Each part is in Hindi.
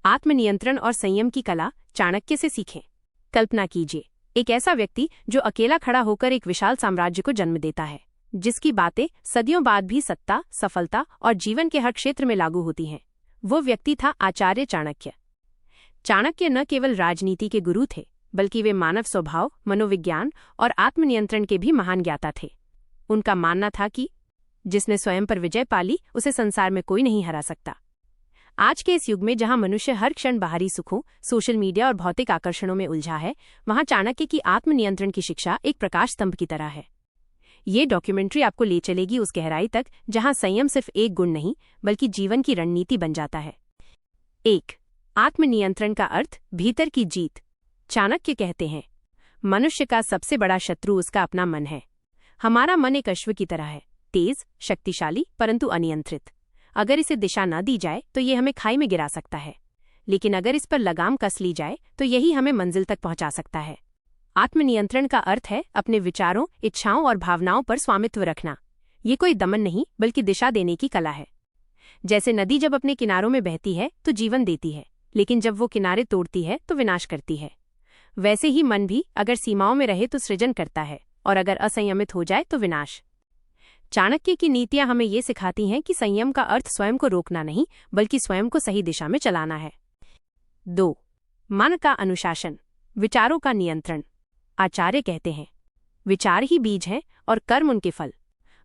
आत्मनियंत्रण और संयम की कला चाणक्य से सीखें। कल्पना कीजिए, एक ऐसा व्यक्ति जो अकेला खड़ा होकर एक विशाल साम्राज्य को जन्म देता है, जिसकी बातें सदियों बाद भी सत्ता, सफलता और जीवन के हर क्षेत्र में लागू होती हैं। वो व्यक्ति था आचार्य चाणक्य। चाणक्य न केवल राजनीति के गुरु थे, बल्कि वे मानव स्वभाव, मनोविज्ञान और आत्मनियंत्रण के भी महान ज्ञाता थे। उनका मानना था कि जिसने स्वयं पर विजय पाली, उसे संसार में कोई नहीं हरा सकता। आज के इस युग में जहां मनुष्य हर क्षण बाहरी सुखों, सोशल मीडिया और भौतिक आकर्षणों में उलझा है, वहां चाणक्य की आत्मनियंत्रण की शिक्षा एक प्रकाश स्तंभ की तरह है। ये डॉक्यूमेंट्री आपको ले चलेगी उस गहराई तक जहां संयम सिर्फ एक गुण नहीं, बल्कि जीवन की रणनीति बन जाता है। 1. आत्मनियंत्रण का अर्थ, भीतर की जीत। चाणक्य कहते हैं, मनुष्य का सबसे बड़ा शत्रु उसका अपना मन है। हमारा मन एक अश्व की तरह है, तेज, शक्तिशाली, परंतु अनियंत्रित। अगर इसे दिशा न दी जाए तो ये हमें खाई में गिरा सकता है, लेकिन अगर इस पर लगाम कस ली जाए तो यही हमें मंजिल तक पहुंचा सकता है। आत्मनियंत्रण का अर्थ है अपने विचारों, इच्छाओं और भावनाओं पर स्वामित्व रखना। ये कोई दमन नहीं, बल्कि दिशा देने की कला है। जैसे नदी जब अपने किनारों में बहती है तो जीवन देती है, लेकिन जब वो किनारे तोड़ती है तो विनाश करती है। वैसे ही मन भी अगर सीमाओं में रहे तो सृजन करता है, और अगर असंयमित हो जाए तो विनाश। चाणक्य की नीतियां हमें ये सिखाती हैं कि संयम का अर्थ स्वयं को रोकना नहीं, बल्कि स्वयं को सही दिशा में चलाना है। 2. मन का अनुशासन, विचारों का नियंत्रण। आचार्य कहते हैं, विचार ही बीज हैं और कर्म उनके फल।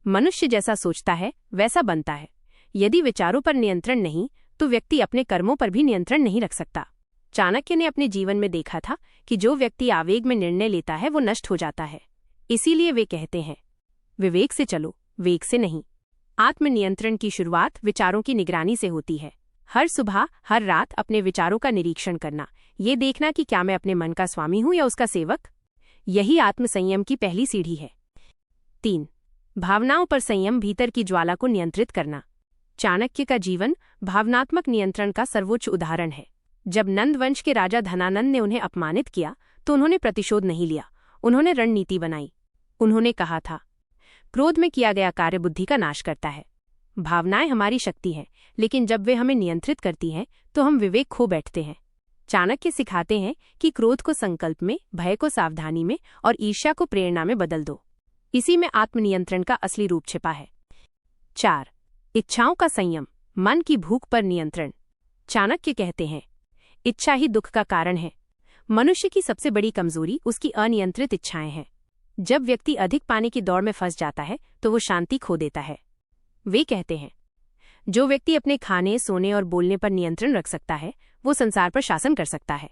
मनुष्य जैसा सोचता है वैसा बनता है। यदि विचारों पर नियंत्रण नहीं तो व्यक्ति अपने कर्मों पर भी नियंत्रण नहीं रख सकता। चाणक्य ने अपने जीवन में देखा था कि जो व्यक्ति आवेग में निर्णय लेता है वो नष्ट हो जाता है। इसीलिए वे कहते हैं, विवेक से चलो, वेग से नहीं। आत्मनियंत्रण की शुरुआत विचारों की निगरानी से होती है। हर सुबह, हर रात अपने विचारों का निरीक्षण करना, ये देखना कि क्या मैं अपने मन का स्वामी हूं या उसका सेवक। यही आत्मसंयम की पहली सीढ़ी है। 3. भावनाओं पर संयम, भीतर की ज्वाला को नियंत्रित करना। चाणक्य का जीवन भावनात्मक नियंत्रण का सर्वोच्च उदाहरण है। जब नंद वंश के राजा धनानंद ने उन्हें अपमानित किया तो उन्होंने प्रतिशोध नहीं लिया, उन्होंने रणनीति बनाई। उन्होंने कहा था, क्रोध में किया गया कार्य बुद्धि का नाश करता है। भावनाएं हमारी शक्ति हैं, लेकिन जब वे हमें नियंत्रित करती हैं तो हम विवेक खो बैठते हैं। चाणक्य सिखाते हैं कि क्रोध को संकल्प में, भय को सावधानी में और ईर्ष्या को प्रेरणा में बदल दो। इसी में आत्मनियंत्रण का असली रूप छिपा है। 4. इच्छाओं का संयम, मन की भूख पर नियंत्रण। चाणक्य कहते हैं, इच्छा ही दुख का कारण है। मनुष्य की सबसे बड़ी कमजोरी उसकी अनियंत्रित इच्छाएं हैं। जब व्यक्ति अधिक पाने की दौड़ में फंस जाता है तो वो शांति खो देता है। वे कहते हैं, जो व्यक्ति अपने खाने, सोने और बोलने पर नियंत्रण रख सकता है वो संसार पर शासन कर सकता है।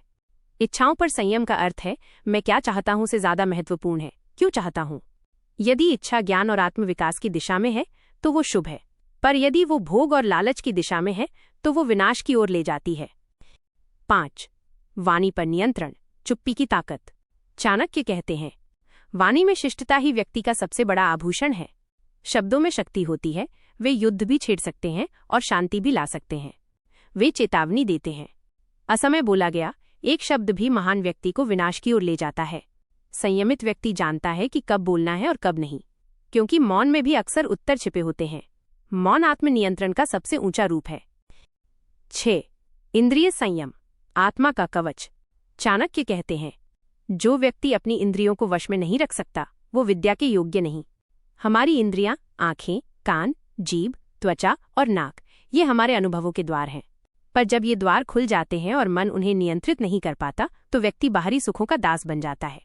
इच्छाओं पर संयम का अर्थ है, मैं क्या चाहता हूं से ज्यादा महत्वपूर्ण है क्यों चाहता हूं। यदि इच्छा ज्ञान और आत्मविकास की दिशा में है तो वो शुभ है, पर यदि वो भोग और लालच की दिशा में है तो वो विनाश की ओर ले जाती है। 5. वाणी पर नियंत्रण, चुप्पी की ताकत। चाणक्य कहते हैं, वाणी में शिष्टता ही व्यक्ति का सबसे बड़ा आभूषण है। शब्दों में शक्ति होती है, वे युद्ध भी छेड़ सकते हैं और शांति भी ला सकते हैं। वे चेतावनी देते हैं। असमय बोला गया एक शब्द भी महान व्यक्ति को विनाश की ओर ले जाता है। संयमित व्यक्ति जानता है कि कब बोलना है और कब नहीं, क्योंकि मौन में भी अक्सर उत्तर छिपे होते हैं। मौन आत्मनियंत्रण का सबसे ऊंचा रूप है। 6. इंद्रिय संयम, आत्मा का कवच। चाणक्य कहते हैं, जो व्यक्ति अपनी इंद्रियों को वश में नहीं रख सकता वो विद्या के योग्य नहीं। हमारी इंद्रियां, आंखें, कान, जीभ, त्वचा और नाक, ये हमारे अनुभवों के द्वार हैं। पर जब ये द्वार खुल जाते हैं और मन उन्हें नियंत्रित नहीं कर पाता तो व्यक्ति बाहरी सुखों का दास बन जाता है।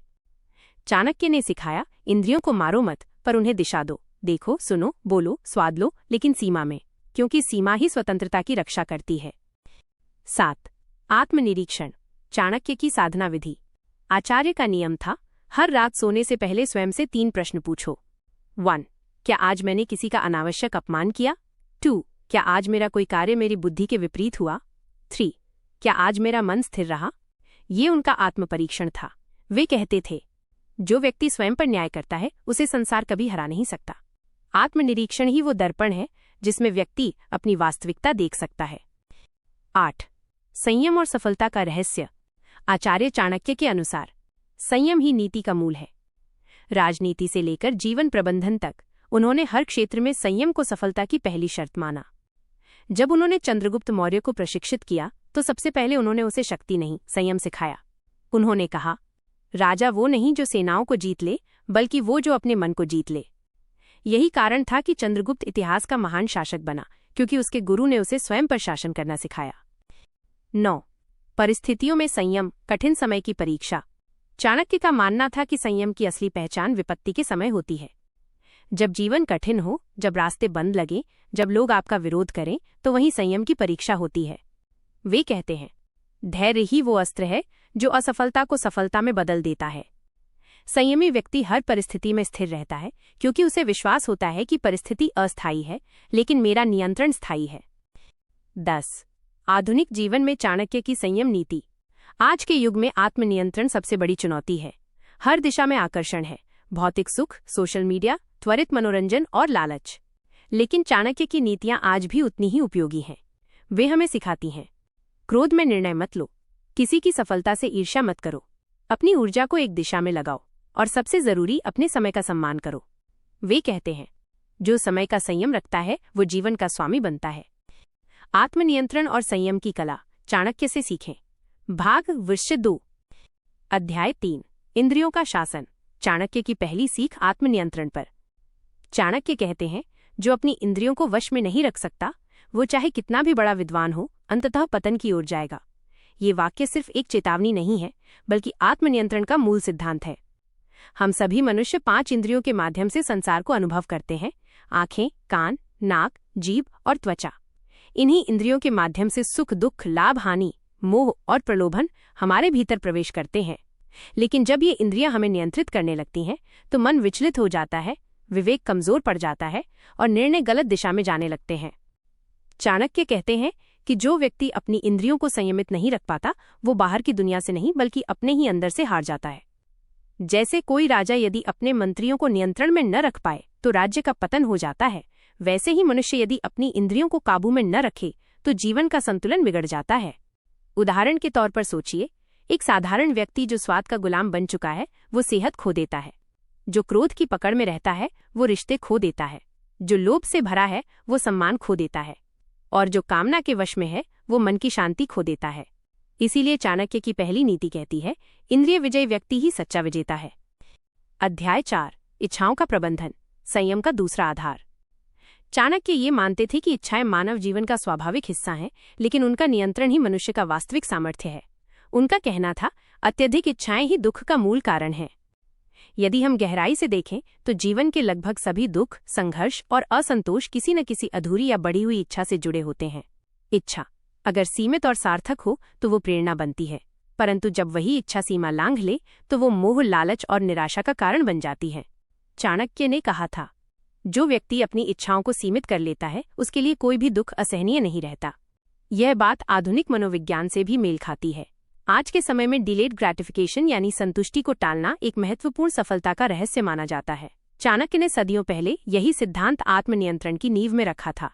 चाणक्य ने सिखाया, इंद्रियों को मारो मत, पर उन्हें दिशा दो। देखो, सुनो, बोलो, स्वाद लो, लेकिन सीमा में, क्योंकि सीमा ही स्वतंत्रता की रक्षा करती है। 7. आत्मनिरीक्षण, चाणक्य की साधना विधि। आचार्य का नियम था, हर रात सोने से पहले स्वयं से 3 प्रश्न पूछो। 1. क्या आज मैंने किसी का अनावश्यक अपमान किया? 2. क्या आज मेरा कोई कार्य मेरी बुद्धि के विपरीत हुआ? 3. क्या आज मेरा मन स्थिर रहा? ये उनका आत्मपरीक्षण था। वे कहते थे, जो व्यक्ति स्वयं पर न्याय करता है उसे संसार कभी हरा नहीं सकता। आत्मनिरीक्षण ही वो दर्पण है जिसमें व्यक्ति अपनी वास्तविकता देख सकता है। 8. संयम और सफलता का रहस्य। आचार्य चाणक्य के अनुसार संयम ही नीति का मूल है। राजनीति से लेकर जीवन प्रबंधन तक उन्होंने हर क्षेत्र में संयम को सफलता की पहली शर्त माना। जब उन्होंने चंद्रगुप्त मौर्य को प्रशिक्षित किया तो सबसे पहले उन्होंने उसे शक्ति नहीं, संयम सिखाया। उन्होंने कहा, राजा वो नहीं जो सेनाओं को जीत ले, बल्कि वो जो अपने मन को जीत ले। यही कारण था कि चंद्रगुप्त इतिहास का महान शासक बना, क्योंकि उसके गुरु ने उसे स्वयं पर शासन करना सिखाया। 9. परिस्थितियों में संयम, कठिन समय की परीक्षा। चाणक्य का मानना था कि संयम की असली पहचान विपत्ति के समय होती है। जब जीवन कठिन हो, जब रास्ते बंद लगे, जब लोग आपका विरोध करें, तो वहीं संयम की परीक्षा होती है। वे कहते हैं, धैर्य ही वो अस्त्र है जो असफलता को सफलता में बदल देता है। संयमी व्यक्ति हर परिस्थिति में स्थिर रहता है, क्योंकि उसे विश्वास होता है कि परिस्थिति अस्थायी है, लेकिन मेरा नियंत्रण स्थायी है। 10. आधुनिक जीवन में चाणक्य की संयम नीति। आज के युग में आत्मनियंत्रण सबसे बड़ी चुनौती है। हर दिशा में आकर्षण है, भौतिक सुख, सोशल मीडिया, त्वरित मनोरंजन और लालच। लेकिन चाणक्य की नीतियां आज भी उतनी ही उपयोगी हैं। वे हमें सिखाती हैं, क्रोध में निर्णय मत लो, किसी की सफलता से ईर्ष्या मत करो, अपनी ऊर्जा को एक दिशा में लगाओ, और सबसे जरूरी, अपने समय का सम्मान करो। वे कहते हैं, जो समय का संयम रखता है वो जीवन का स्वामी बनता है। आत्मनियंत्रण और संयम की कला, चाणक्य से सीखें। भाग वृश्चिक 2, अध्याय 3, इंद्रियों का शासन। चाणक्य की पहली सीख आत्मनियंत्रण पर। चाणक्य कहते हैं, जो अपनी इंद्रियों को वश में नहीं रख सकता, वो चाहे कितना भी बड़ा विद्वान हो, अंततः पतन की ओर जाएगा। ये वाक्य सिर्फ एक चेतावनी नहीं है, बल्कि आत्मनियंत्रण का मूल सिद्धांत है। हम सभी मनुष्य 5 इंद्रियों के माध्यम से संसार को अनुभव करते हैं: आंखें, कान, नाक, जीभ और त्वचा। इन्हीं इंद्रियों के माध्यम से सुख, दुख, लाभ, हानि, मोह और प्रलोभन हमारे भीतर प्रवेश करते हैं। लेकिन जब ये इंद्रियां हमें नियंत्रित करने लगती हैं, तो मन विचलित हो जाता है, विवेक कमजोर पड़ जाता है और निर्णय गलत दिशा में जाने लगते हैं। चाणक्य कहते हैं कि जो व्यक्ति अपनी इंद्रियों को संयमित नहीं रख पाता, वो बाहर की दुनिया से नहीं, बल्कि अपने ही अंदर से हार जाता है। जैसे कोई राजा यदि अपने मंत्रियों को नियंत्रण में न रख पाए तो राज्य का पतन हो जाता है, वैसे ही मनुष्य यदि अपनी इंद्रियों को काबू में न रखे तो जीवन का संतुलन बिगड़ जाता है। उदाहरण के तौर पर सोचिए, एक साधारण व्यक्ति जो स्वाद का गुलाम बन चुका है, वो सेहत खो देता है। जो क्रोध की पकड़ में रहता है, वो रिश्ते खो देता है। जो लोभ से भरा है, वो सम्मान खो देता है। और जो कामना के वश में है, वो मन की शांति खो देता है। इसीलिए चाणक्य की पहली नीति कहती है, इंद्रिय विजयी व्यक्ति ही सच्चा विजेता है। अध्याय 4, इच्छाओं का प्रबंधन, संयम का दूसरा आधार। चाणक्य ये मानते थे कि इच्छाएं मानव जीवन का स्वाभाविक हिस्सा हैं, लेकिन उनका नियंत्रण ही मनुष्य का वास्तविक सामर्थ्य है। उनका कहना था, अत्यधिक इच्छाएं ही दुख का मूल कारण हैं। यदि हम गहराई से देखें तो जीवन के लगभग सभी दुख, संघर्ष और असंतोष किसी न किसी अधूरी या बढ़ी हुई इच्छा से जुड़े होते हैं। इच्छा अगर सीमित और सार्थक हो तो वो प्रेरणा बनती है, परंतु जब वही इच्छा सीमा लांघ ले तो वो मोह, लालच और निराशा का कारण बन जाती है। चाणक्य ने कहा था, जो व्यक्ति अपनी इच्छाओं को सीमित कर लेता है, उसके लिए कोई भी दुख असहनीय नहीं रहता। यह बात आधुनिक मनोविज्ञान से भी मेल खाती है। आज के समय में डिलेड ग्रैटिफिकेशन यानी संतुष्टि को टालना एक महत्वपूर्ण सफलता का रहस्य माना जाता है। चाणक्य ने सदियों पहले यही सिद्धांत आत्मनियंत्रण की नींव में रखा था।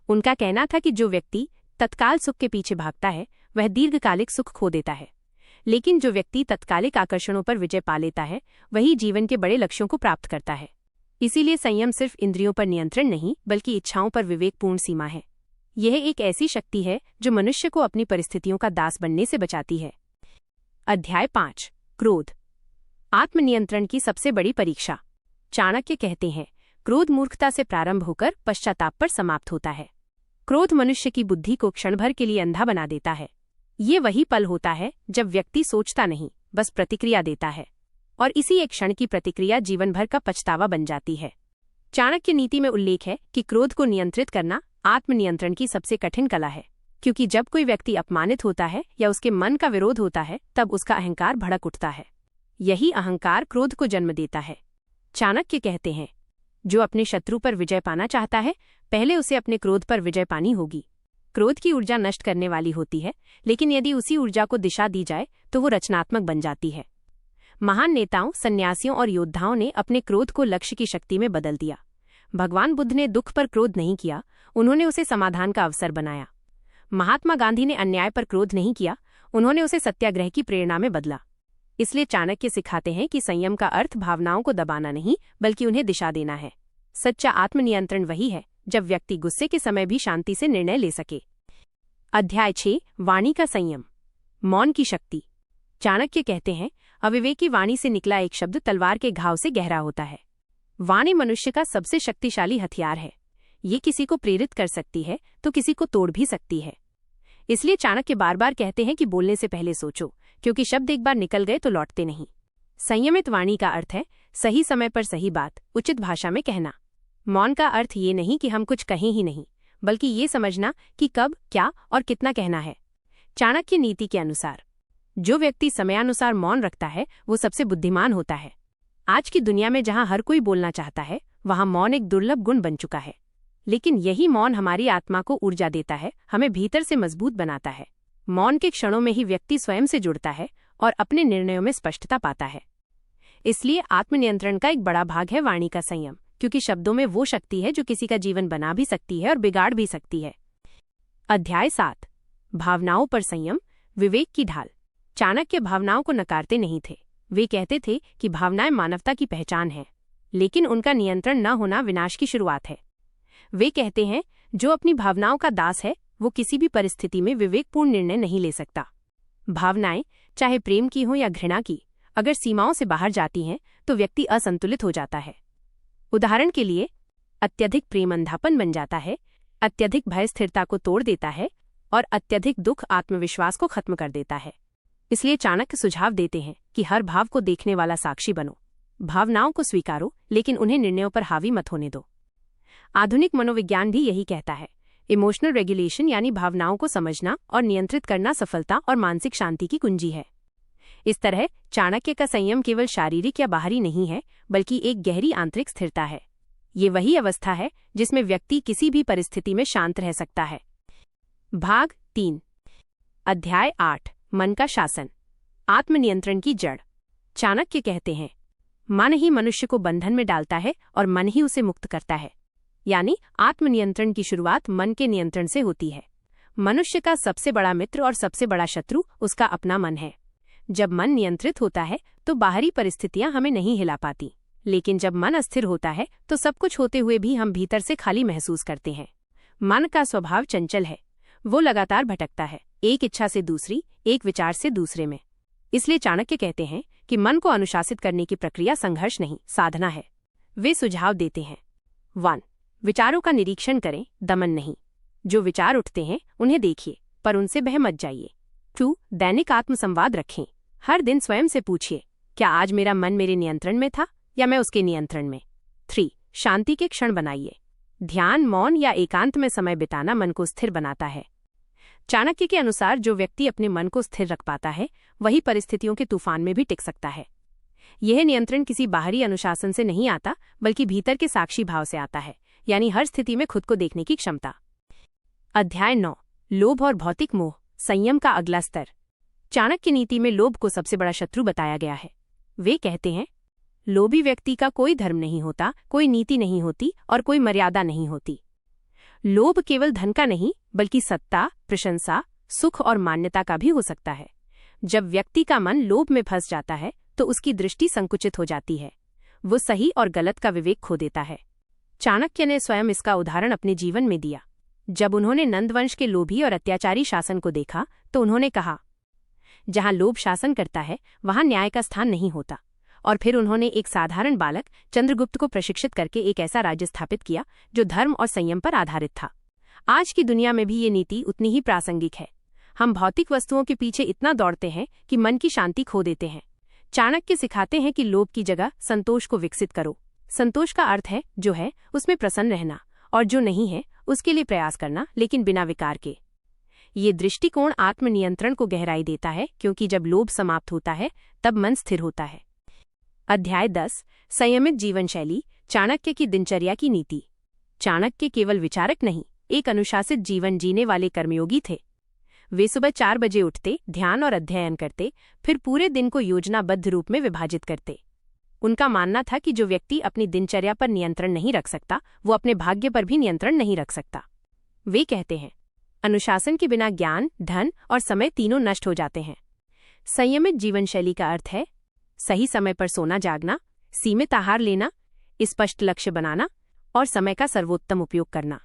उनका कहना था कि जो व्यक्ति तत्काल सुख के पीछे भागता है, वह दीर्घकालिक सुख खो देता है, लेकिन जो व्यक्ति तत्कालिक आकर्षणों पर विजय पा लेता है, वही जीवन के बड़े लक्ष्यों को प्राप्त करता है। इसीलिए संयम सिर्फ इंद्रियों पर नियंत्रण नहीं, बल्कि इच्छाओं पर विवेकपूर्ण सीमा है। यह एक ऐसी शक्ति है जो मनुष्य को अपनी परिस्थितियों का दास बनने से बचाती है। अध्याय 5, क्रोध, आत्मनियंत्रण की सबसे बड़ी परीक्षा। चाणक्य कहते हैं, क्रोध मूर्खता से प्रारंभ होकर पश्चाताप पर समाप्त होता है। क्रोध मनुष्य की बुद्धि को क्षण भर के लिए अंधा बना देता है। ये वही पल होता है जब व्यक्ति सोचता नहीं, बस प्रतिक्रिया देता है, और इसी एक क्षण की प्रतिक्रिया जीवन भर का पछतावा बन जाती है। चाणक्य नीति में उल्लेख है कि क्रोध को नियंत्रित करना आत्मनियंत्रण की सबसे कठिन कला है, क्योंकि जब कोई व्यक्ति अपमानित होता है या उसके मन का विरोध होता है, तब उसका अहंकार भड़क उठता है। यही अहंकार क्रोध को जन्म देता है। चाणक्य कहते हैं, जो अपने शत्रु पर विजय पाना चाहता है, पहले उसे अपने क्रोध पर विजय पानी होगी। क्रोध की ऊर्जा नष्ट करने वाली होती है, लेकिन यदि उसी ऊर्जा को दिशा दी जाए तो वो रचनात्मक बन जाती है। महान नेताओं, सन्यासियों और योद्धाओं ने अपने क्रोध को लक्ष्य की शक्ति में बदल दिया। भगवान बुद्ध ने दुख पर क्रोध नहीं किया, उन्होंने उसे समाधान का अवसर बनाया। महात्मा गांधी ने अन्याय पर क्रोध नहीं किया, उन्होंने उसे सत्याग्रह की प्रेरणा में बदला। इसलिए चाणक्य सिखाते हैं कि संयम का अर्थ भावनाओं को दबाना नहीं, बल्कि उन्हें दिशा देना है। सच्चा आत्मनियंत्रण वही है जब व्यक्ति गुस्से के समय भी शांति से निर्णय ले सके। अध्याय 6 वाणी का संयम। मौन की शक्ति। चाणक्य कहते हैं, अविवेकी वाणी से निकला एक शब्द तलवार के घाव से गहरा होता है। वाणी मनुष्य का सबसे शक्तिशाली हथियार है। ये किसी को प्रेरित कर सकती है तो किसी को तोड़ भी सकती है। इसलिए चाणक्य बार बार कहते हैं कि बोलने से पहले सोचो, क्योंकि शब्द एक बार निकल गए तो लौटते नहीं। संयमित वाणी का अर्थ है सही समय पर सही बात उचित भाषा में कहना। मौन का अर्थ ये नहीं कि हम कुछ कहें ही नहीं, बल्कि ये समझना कि कब, क्या और कितना कहना है। चाणक्य नीति के अनुसार जो व्यक्ति समयानुसार मौन रखता है वो सबसे बुद्धिमान होता है। आज की दुनिया में जहां हर कोई बोलना चाहता है, वहां मौन एक दुर्लभ गुण बन चुका है। लेकिन यही मौन हमारी आत्मा को ऊर्जा देता है, हमें भीतर से मजबूत बनाता है। मौन के क्षणों में ही व्यक्ति स्वयं से जुड़ता है और अपने निर्णयों में स्पष्टता पाता है। इसलिए आत्मनियंत्रण का एक बड़ा भाग है वाणी का संयम, क्योंकि शब्दों में वो शक्ति है जो किसी का जीवन बना भी सकती है और बिगाड़ भी सकती है। अध्याय 7 भावनाओं पर संयम, विवेक की ढाल। चाणक्य भावनाओं को नकारते नहीं थे। वे कहते थे कि भावनाएं मानवता की पहचान है, लेकिन उनका नियंत्रण न होना विनाश की शुरुआत है। वे कहते हैं, जो अपनी भावनाओं का दास है वो किसी भी परिस्थिति में विवेकपूर्ण निर्णय नहीं ले सकता। भावनाएं, चाहे प्रेम की हो या घृणा की, अगर सीमाओं से बाहर जाती हैं तो व्यक्ति असंतुलित हो जाता है। उदाहरण के लिए, अत्यधिक प्रेम अंधापन बन जाता है, अत्यधिक भय स्थिरता को तोड़ देता है और अत्यधिक दुख आत्मविश्वास को खत्म कर देता है। इसलिए चाणक्य सुझाव देते हैं कि हर भाव को देखने वाला साक्षी बनो। भावनाओं को स्वीकारो, लेकिन उन्हें निर्णयों पर हावी मत होने दो। आधुनिक मनोविज्ञान भी यही कहता है। इमोशनल रेगुलेशन यानी भावनाओं को समझना और नियंत्रित करना सफलता और मानसिक शांति की कुंजी है। इस तरह चाणक्य का संयम केवल शारीरिक या बाहरी नहीं है, बल्कि एक गहरी आंतरिक स्थिरता है। ये वही अवस्था है जिसमें व्यक्ति किसी भी परिस्थिति में शांत रह सकता है। भाग 3 अध्याय 8 मन का शासन, आत्मनियंत्रण की जड़। चाणक्य कहते हैं, मन ही मनुष्य को बंधन में डालता है और मन ही उसे मुक्त करता है। यानी आत्मनियंत्रण की शुरुआत मन के नियंत्रण से होती है। मनुष्य का सबसे बड़ा मित्र और सबसे बड़ा शत्रु उसका अपना मन है। जब मन नियंत्रित होता है तो बाहरी परिस्थितियां हमें नहीं हिला पाती, लेकिन जब मन अस्थिर होता है तो सब कुछ होते हुए भी हम भीतर से खाली महसूस करते हैं। मन का स्वभाव चंचल है, वो लगातार भटकता है, एक इच्छा से दूसरी, एक विचार से दूसरे में। इसलिए चाणक्य कहते हैं कि मन को अनुशासित करने की प्रक्रिया संघर्ष नहीं, साधना है। वे सुझाव देते हैं, 1 विचारों का निरीक्षण करें, दमन नहीं। जो विचार उठते हैं उन्हें देखिए, पर उनसे बह मत जाइए। 2 दैनिक आत्मसंवाद रखें। हर दिन स्वयं से पूछिए, क्या आज मेरा मन मेरे नियंत्रण में था या मैं उसके नियंत्रण में। 3 शांति के क्षण बनाइए। ध्यान, मौन या एकांत में समय बिताना मन को स्थिर बनाता है। चाणक्य के अनुसार जो व्यक्ति अपने मन को स्थिर रख पाता है वही परिस्थितियों के तूफान में भी टिक सकता है। यह नियंत्रण किसी बाहरी अनुशासन से नहीं आता, बल्कि भीतर के साक्षी भाव से आता है, यानी हर स्थिति में खुद को देखने की क्षमता। अध्याय 9 लोभ और भौतिक मोह, संयम का अगला स्तर। चाणक्य नीति में लोभ को सबसे बड़ा शत्रु बताया गया है। वे कहते हैं, लोभी व्यक्ति का कोई धर्म नहीं होता, कोई नीति नहीं होती और कोई मर्यादा नहीं होती। लोभ केवल धन का नहीं, बल्कि सत्ता, प्रशंसा, सुख और मान्यता का भी हो सकता है। जब व्यक्ति का मन लोभ में फंस जाता है तो उसकी दृष्टि संकुचित हो जाती है। वो सही और गलत का विवेक खो देता है। चाणक्य ने स्वयं इसका उदाहरण अपने जीवन में दिया। जब उन्होंने नंदवंश के लोभी और अत्याचारी शासन को देखा तो उन्होंने कहा, जहां लोभ शासन करता है वहां न्याय का स्थान नहीं होता। और फिर उन्होंने एक साधारण बालक चंद्रगुप्त को प्रशिक्षित करके एक ऐसा राज्य स्थापित किया जो धर्म और संयम पर आधारित था। आज की दुनिया में भी ये नीति उतनी ही प्रासंगिक है। हम भौतिक वस्तुओं के पीछे इतना दौड़ते हैं कि मन की शांति खो देते हैं। चाणक्य सिखाते हैं कि लोभ की जगह संतोष को विकसित करो। संतोष का अर्थ है जो है उसमें प्रसन्न रहना, और जो नहीं है उसके लिए प्रयास करना, लेकिन बिना विकार के। ये दृष्टिकोण आत्मनियंत्रण को गहराई देता है, क्योंकि जब लोभ समाप्त होता है तब मन स्थिर होता है। अध्याय 10 संयमित जीवन शैली, चाणक्य की दिनचर्या की नीति। चाणक्य केवल विचारक नहीं, एक अनुशासित जीवन जीने वाले कर्मयोगी थे। वे सुबह 4 बजे उठते, ध्यान और अध्ययन करते, फिर पूरे दिन को योजनाबद्ध रूप में विभाजित करते। उनका मानना था कि जो व्यक्ति अपनी दिनचर्या पर नियंत्रण नहीं रख सकता वो अपने भाग्य पर भी नियंत्रण नहीं रख सकता। वे कहते हैं, अनुशासन के बिना ज्ञान, धन और समय तीनों नष्ट हो जाते हैं। संयमित जीवन शैली का अर्थ है सही समय पर सोना जागना, सीमित आहार लेना, स्पष्ट लक्ष्य बनाना और समय का सर्वोत्तम उपयोग करना।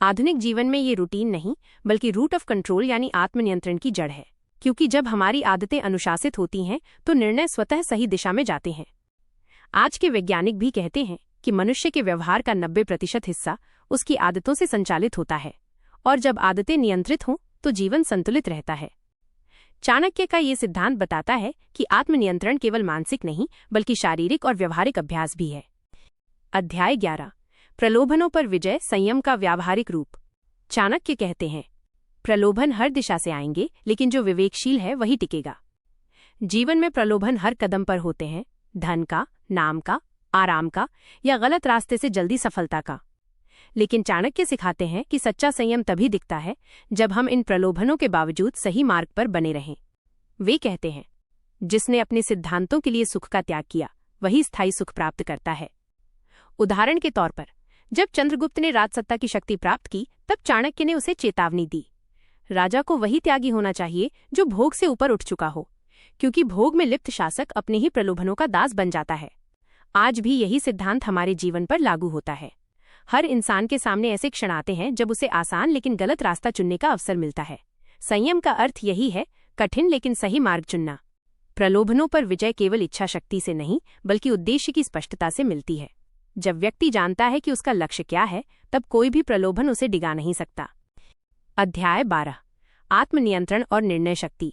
आधुनिक जीवन में ये रूटीन नहीं बल्कि रूट ऑफ कंट्रोल यानी आत्मनियंत्रण की जड़ है, क्योंकि जब हमारी आदतें अनुशासित होती हैं तो निर्णय स्वतः सही दिशा में जाते हैं। आज के वैज्ञानिक भी कहते हैं कि मनुष्य के व्यवहार का 90% हिस्सा उसकी आदतों से संचालित होता है, और जब आदतें नियंत्रित हों तो जीवन संतुलित रहता है। चाणक्य का ये सिद्धांत बताता है कि आत्मनियंत्रण केवल मानसिक नहीं बल्कि शारीरिक और व्यवहारिक अभ्यास भी है। अध्याय 11, प्रलोभनों पर विजय, संयम का व्यावहारिक रूप। चाणक्य कहते हैं, प्रलोभन हर दिशा से आएंगे, लेकिन जो विवेकशील है वही टिकेगा। जीवन में प्रलोभन हर कदम पर होते हैं, धन का, नाम का, आराम का या गलत रास्ते से जल्दी सफलता का। लेकिन चाणक्य सिखाते हैं कि सच्चा संयम तभी दिखता है जब हम इन प्रलोभनों के बावजूद सही मार्ग पर बने रहें। वे कहते हैं, जिसने अपने सिद्धांतों के लिए सुख का त्याग किया वही स्थायी सुख प्राप्त करता है। उदाहरण के तौर पर, जब चंद्रगुप्त ने राजसत्ता की शक्ति प्राप्त की तब चाणक्य ने उसे चेतावनी दी, राजा को वही त्यागी होना चाहिए जो भोग से ऊपर उठ चुका हो, क्योंकि भोग में लिप्त शासक अपने ही प्रलोभनों का दास बन जाता है। आज भी यही सिद्धांत हमारे जीवन पर लागू होता है। हर इंसान के सामने ऐसे क्षण आते हैं जब उसे आसान लेकिन गलत रास्ता चुनने का अवसर मिलता है। संयम का अर्थ यही है, कठिन लेकिन सही मार्ग चुनना। प्रलोभनों पर विजय केवल इच्छा शक्ति से नहीं बल्कि उद्देश्य की स्पष्टता से मिलती है। जब व्यक्ति जानता है कि उसका लक्ष्य क्या है, तब कोई भी प्रलोभन उसे डिगा नहीं सकता। अध्याय 12, आत्मनियंत्रण और निर्णय शक्ति।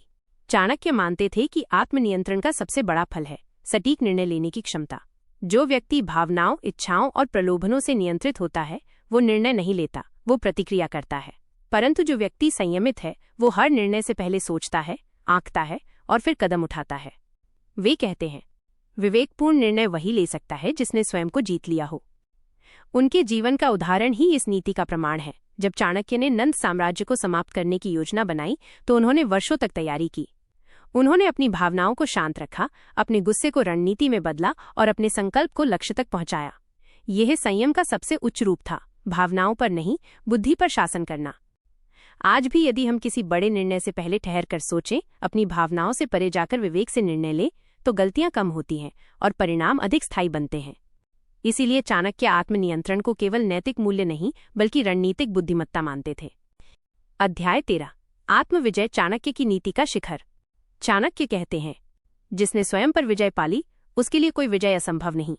चाणक्य मानते थे कि आत्मनियंत्रण का सबसे बड़ा फल है सटीक निर्णय लेने की क्षमता। जो व्यक्ति भावनाओं, इच्छाओं और प्रलोभनों से नियंत्रित होता है वो निर्णय नहीं लेता, वो प्रतिक्रिया करता है। परंतु जो व्यक्ति संयमित है वो हर निर्णय से पहले सोचता है, आंकता है और फिर कदम उठाता है। वे कहते हैं, विवेकपूर्ण निर्णय वही ले सकता है जिसने स्वयं को जीत लिया हो। उनके जीवन का उदाहरण ही इस नीति का प्रमाण है। जब चाणक्य ने नंद साम्राज्य को समाप्त करने की योजना बनाई तो उन्होंने वर्षों तक तैयारी की। उन्होंने अपनी भावनाओं को शांत रखा, अपने गुस्से को रणनीति में बदला और अपने संकल्प को लक्ष्य तक पहुंचाया। यह संयम का सबसे उच्च रूप था, भावनाओं पर नहीं, बुद्धि पर शासन करना। आज भी यदि हम किसी बड़े निर्णय से पहले ठहर कर सोचें, अपनी भावनाओं से परे जाकर विवेक से निर्णय लें, तो गलतियां कम होती हैं और परिणाम अधिक स्थायी बनते हैं। इसीलिए चाणक्य आत्मनियंत्रण को केवल नैतिक मूल्य नहीं बल्कि रणनीतिक बुद्धिमत्ता मानते थे। अध्याय 13, आत्मविजय, चाणक्य की नीति का शिखर। चाणक्य कहते हैं, जिसने स्वयं पर विजय पाली उसके लिए कोई विजय असंभव नहीं।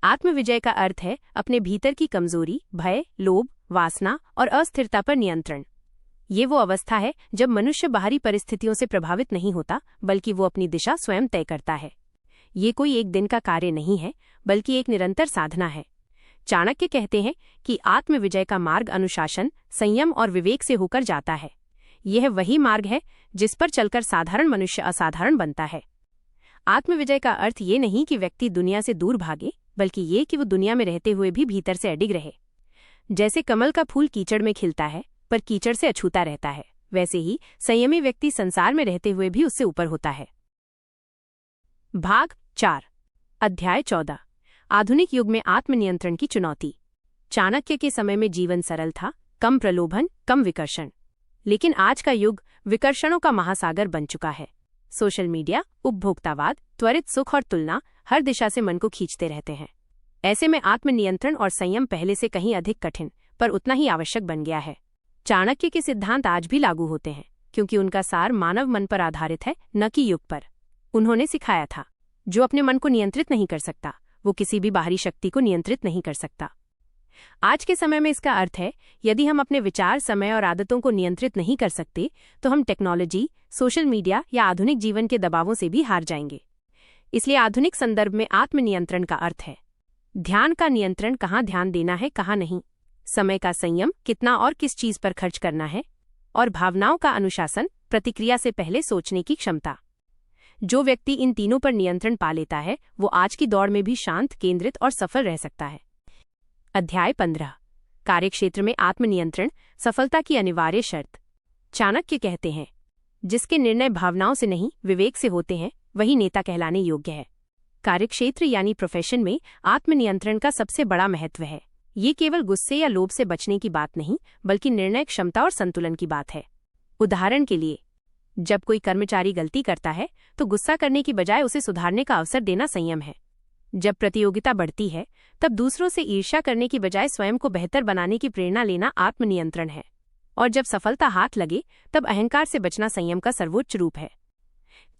आत्मविजय का अर्थ है अपने भीतर की कमजोरी, भय, लोभ, वासना और अस्थिरता पर नियंत्रण। ये वो अवस्था है जब मनुष्य बाहरी परिस्थितियों से प्रभावित नहीं होता बल्कि वो अपनी दिशा स्वयं तय करता है। ये कोई एक दिन का कार्य नहीं है बल्कि एक निरंतर साधना है। चाणक्य कहते हैं कि आत्मविजय का मार्ग अनुशासन, संयम और विवेक से होकर जाता है। यह वही मार्ग है जिस पर चलकर साधारण मनुष्य असाधारण बनता है। आत्मविजय का अर्थ ये नहीं कि व्यक्ति दुनिया से दूर भागे, बल्कि ये कि वो दुनिया में रहते हुए भी भीतर से अडिग रहे। जैसे कमल का फूल कीचड़ में खिलता है पर कीचड़ से अछूता रहता है, वैसे ही संयमी व्यक्ति संसार में रहते हुए भी उससे ऊपर होता है। भाग 4, अध्याय 14, आधुनिक युग में आत्मनियंत्रण की चुनौती। चाणक्य के समय में जीवन सरल था, कम प्रलोभन, कम विकर्षण। लेकिन आज का युग विकर्षणों का महासागर बन चुका है। सोशल मीडिया, उपभोक्तावाद, त्वरित सुख और तुलना हर दिशा से मन को खींचते रहते हैं। ऐसे में आत्मनियंत्रण और संयम पहले से कहीं अधिक कठिन पर उतना ही आवश्यक बन गया है। चाणक्य के सिद्धांत आज भी लागू होते हैं क्योंकि उनका सार मानव मन पर आधारित है, न कि युग पर। उन्होंने सिखाया था, जो अपने मन को नियंत्रित नहीं कर सकता वो किसी भी बाहरी शक्ति को नियंत्रित नहीं कर सकता। आज के समय में इसका अर्थ है, यदि हम अपने विचार, समय और आदतों को नियंत्रित नहीं कर सकते तो हम टेक्नोलॉजी, सोशल मीडिया या आधुनिक जीवन के दबावों से भी हार जाएंगे। इसलिए आधुनिक संदर्भ में आत्मनियंत्रण का अर्थ है ध्यान का नियंत्रण, कहाँ ध्यान देना है कहाँ नहीं, समय का संयम, कितना और किस चीज पर खर्च करना है, और भावनाओं का अनुशासन, प्रतिक्रिया से पहले सोचने की क्षमता। जो व्यक्ति इन तीनों पर नियंत्रण पा लेता है वो आज की दौड़ में भी शांत, केंद्रित और सफल रह सकता है। अध्याय 15, कार्यक्षेत्र में आत्मनियंत्रण, सफलता की अनिवार्य शर्त। चाणक्य कहते हैं, जिसके निर्णय भावनाओं से नहीं विवेक से होते हैं वही नेता कहलाने योग्य है। कार्यक्षेत्र यानी प्रोफेशन में आत्मनियंत्रण का सबसे बड़ा महत्व है। ये केवल गुस्से या लोभ से बचने की बात नहीं बल्कि निर्णय क्षमता और संतुलन की बात है। उदाहरण के लिए, जब कोई कर्मचारी गलती करता है तो गुस्सा करने की बजाय उसे सुधारने का अवसर देना संयम है। जब प्रतियोगिता बढ़ती है तब दूसरों से ईर्ष्या करने की बजाय स्वयं को बेहतर बनाने की प्रेरणा लेना आत्मनियंत्रण है। और जब सफलता हाथ लगे तब अहंकार से बचना संयम का सर्वोच्च रूप है।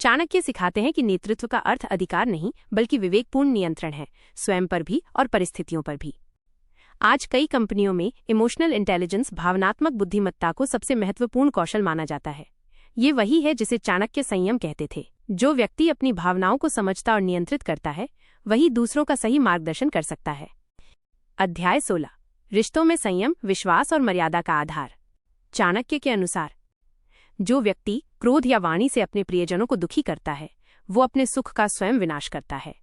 चाणक्य सिखाते हैं कि नेतृत्व का अर्थ अधिकार नहीं बल्कि विवेकपूर्ण नियंत्रण है, स्वयं पर भी और परिस्थितियों पर भी। आज कई कंपनियों में इमोशनल इंटेलिजेंस, भावनात्मक बुद्धिमत्ता को सबसे महत्वपूर्ण कौशल माना जाता है। ये वही है जिसे चाणक्य संयम कहते थे। जो व्यक्ति अपनी भावनाओं को समझता और नियंत्रित करता है वही दूसरों का सही मार्गदर्शन कर सकता है। अध्याय 16 रिश्तों में संयम, विश्वास और मर्यादा का आधार। चाणक्य के अनुसार जो व्यक्ति क्रोध या वाणी से अपने प्रियजनों को दुखी करता है वो अपने सुख का स्वयं विनाश करता है।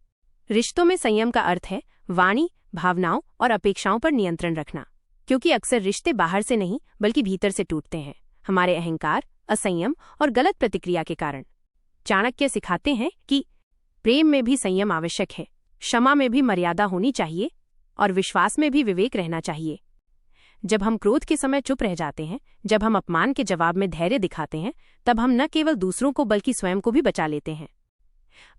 रिश्तों में संयम का अर्थ है वाणी, भावनाओं और अपेक्षाओं पर नियंत्रण रखना, क्योंकि अक्सर रिश्ते बाहर से नहीं बल्कि भीतर से टूटते हैं, हमारे अहंकार, असंयम और गलत प्रतिक्रिया के कारण। चाणक्य सिखाते हैं कि प्रेम में भी संयम आवश्यक है, क्षमा में भी मर्यादा होनी चाहिए और विश्वास में भी विवेक रहना चाहिए। जब हम क्रोध के समय चुप रह जाते हैं, जब हम अपमान के जवाब में धैर्य दिखाते हैं, तब हम न केवल दूसरों को बल्कि स्वयं को भी बचा लेते हैं।